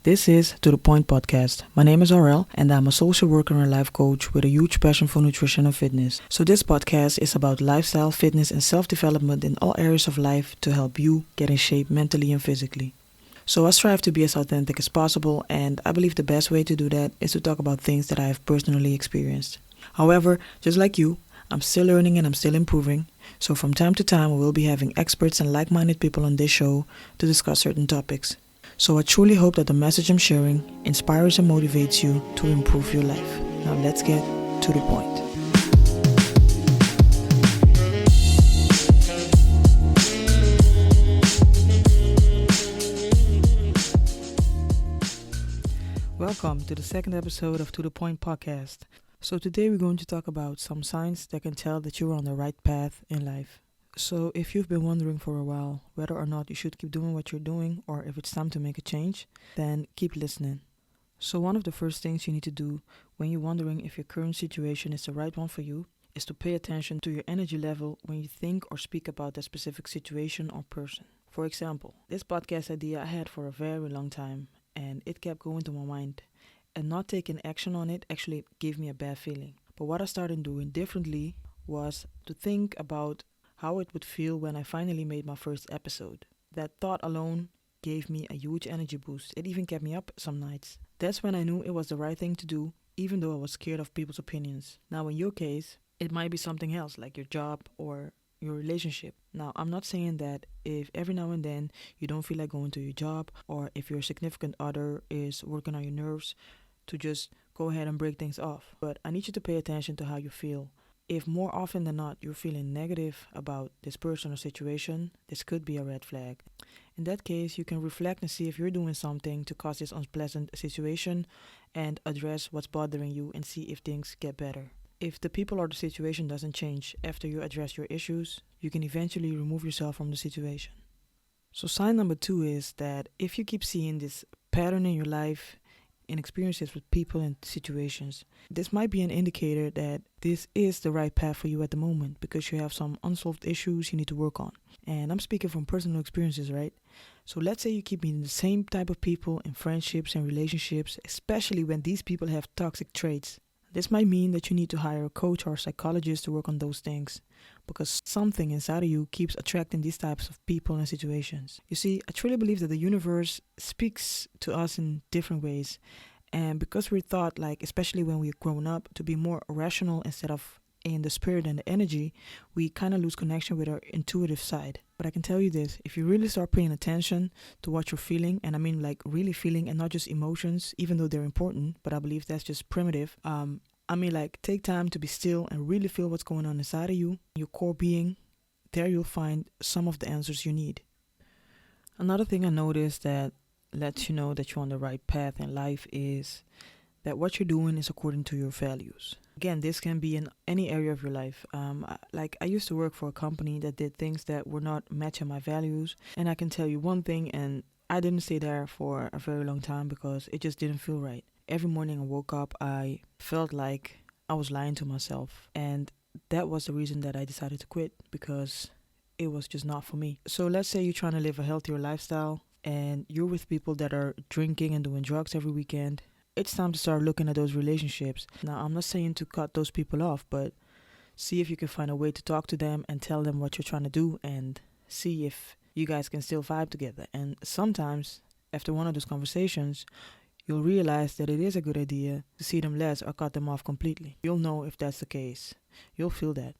This is To The Point podcast. My name is Aurel and I'm a social worker and life coach with a huge passion for nutrition and fitness. So this podcast is about lifestyle, fitness and self-development in all areas of life to help you get in shape mentally and physically. So I strive to be as authentic as possible, and I believe the best way to do that is to talk about things that I have personally experienced. However, just like you, I'm still learning and I'm still improving. So from time to time, we will be having experts and like-minded people on this show to discuss certain topics. So I truly hope that the message I'm sharing inspires and motivates you to improve your life. Now let's get to the point. Welcome to the second episode of To The Point podcast. So today we're going to talk about some signs that can tell that you're on the right path in life. So if you've been wondering for a while whether or not you should keep doing what you're doing or if it's time to make a change, then keep listening. So one of the first things you need to do when you're wondering if your current situation is the right one for you is to pay attention to your energy level when you think or speak about that specific situation or person. For example, this podcast idea I had for a very long time and it kept going to my mind, and not taking action on it actually gave me a bad feeling. But what I started doing differently was to think about how it would feel when I finally made my first episode. That thought alone gave me a huge energy boost. It even kept me up some nights. That's when I knew it was the right thing to do, even though I was scared of people's opinions. Now in your case, it might be something else like your job or your relationship. Now, I'm not saying that if every now and then you don't feel like going to your job, or if your significant other is working on your nerves, to just go ahead and break things off. But I need you to pay attention to how you feel. If more often than not you're feeling negative about this person or situation, this could be a red flag. In that case, you can reflect and see if you're doing something to cause this unpleasant situation and address what's bothering you and see if things get better. If the people or the situation doesn't change after you address your issues, you can eventually remove yourself from the situation. So sign number 2 is that if you keep seeing this pattern in your life, in experiences with people and situations, this might be an indicator that this is the right path for you at the moment because you have some unsolved issues you need to work on. And I'm speaking from personal experiences, right? So let's say you keep meeting the same type of people in friendships and relationships, especially when these people have toxic traits. This might mean that you need to hire a coach or a psychologist to work on those things, because something inside of you keeps attracting these types of people and situations. You see, I truly believe that the universe speaks to us in different ways, and because we're taught, like especially when we're grown up, to be more rational instead of in the spirit and the energy, we kind of lose connection with our intuitive side. But I can tell you this, if you really start paying attention to what you're feeling, and I mean like really feeling and not just emotions, even though they're important, but I believe that's just primitive. Take time to be still and really feel what's going on inside of you, your core being. There you'll find some of the answers you need. Another thing I noticed that lets you know that you're on the right path in life is that what you're doing is according to your values. Again, this can be in any area of your life. I used to work for a company that did things that were not matching my values. And I can tell you one thing, and I didn't stay there for a very long time because it just didn't feel right. Every morning I woke up, I felt like I was lying to myself. And that was the reason that I decided to quit, because it was just not for me. So let's say you're trying to live a healthier lifestyle and you're with people that are drinking and doing drugs every weekend. It's time to start looking at those relationships. Now, I'm not saying to cut those people off, but see if you can find a way to talk to them and tell them what you're trying to do and see if you guys can still vibe together. And sometimes, after one of those conversations, you'll realize that it is a good idea to see them less or cut them off completely. You'll know if that's the case. You'll feel that.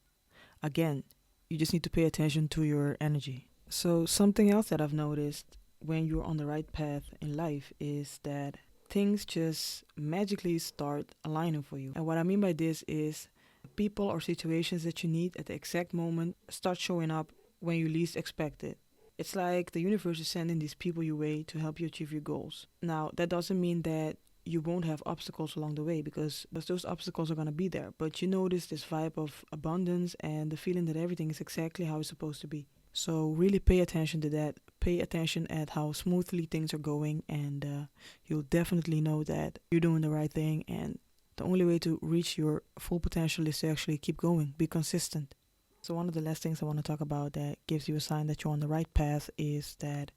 Again, you just need to pay attention to your energy. So something else that I've noticed when you're on the right path in life is that things just magically start aligning for you. And what I mean by this is people or situations that you need at the exact moment start showing up when you least expect it. It's like the universe is sending these people your way to help you achieve your goals. Now, that doesn't mean that you won't have obstacles along the way, because those obstacles are going to be there. But you notice this vibe of abundance and the feeling that everything is exactly how it's supposed to be. So really pay attention to that. Pay attention at how smoothly things are going, and you'll definitely know that you're doing the right thing. And the only way to reach your full potential is to actually keep going, be consistent. So one of the last things I want to talk about that gives you a sign that you're on the right path is that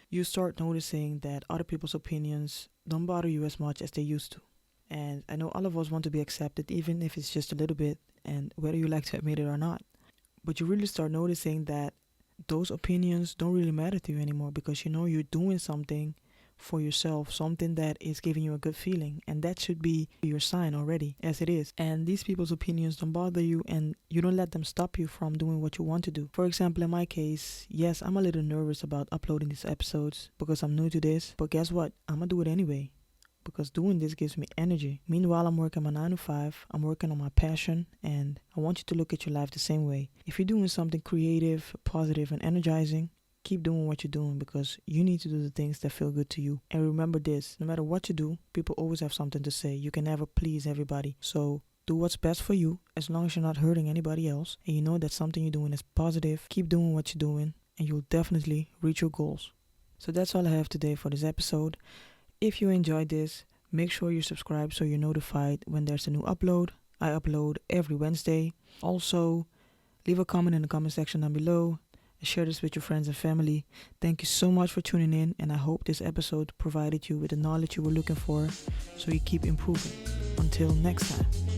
you start noticing that other people's opinions don't bother you as much as they used to. And I know all of us want to be accepted, even if it's just a little bit, and whether you like to admit it or not. But you really start noticing that those opinions don't really matter to you anymore, because you know you're doing something for yourself, something that is giving you a good feeling, and that should be your sign already, as it is. And these people's opinions don't bother you, and you don't let them stop you from doing what you want to do. For example, in my case, yes, I'm a little nervous about uploading these episodes because I'm new to this, but guess what? I'm gonna do it anyway, because doing this gives me energy. Meanwhile, I'm working my 9 to 5, I'm working on my passion, and I want you to look at your life the same way. If you're doing something creative, positive, and energizing, keep doing what you're doing, because you need to do the things that feel good to you. And remember this, no matter what you do, people always have something to say. You can never please everybody. So do what's best for you, as long as you're not hurting anybody else, and you know that something you're doing is positive. Keep doing what you're doing, and you'll definitely reach your goals. So that's all I have today for this episode. If you enjoyed this, make sure you subscribe so you're notified when there's a new upload. I upload every Wednesday. Also, leave a comment in the comment section down below and share this with your friends and family. Thank you so much for tuning in, and I hope this episode provided you with the knowledge you were looking for so you keep improving. Until next time.